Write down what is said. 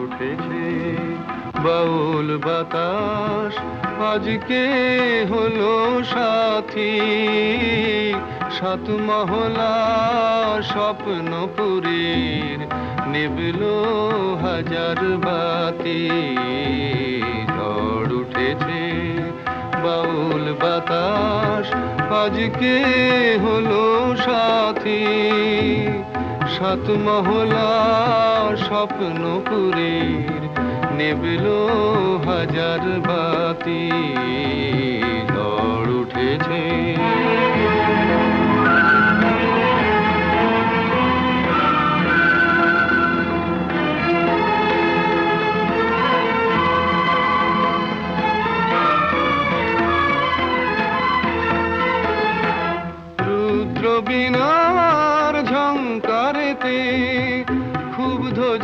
উঠেছে বাউল বাতাস আজকে হলো সাথী। সাত মহলা স্বপ্নপুরীর নিবলো হাজার বাতি। ঝড় উঠেছে বাউল বাতাস আজকে হলো সাথী। সাত মহলা স্বপ্নপুরীর নিবলো হাজার বাতি। ঝড় উঠেছে।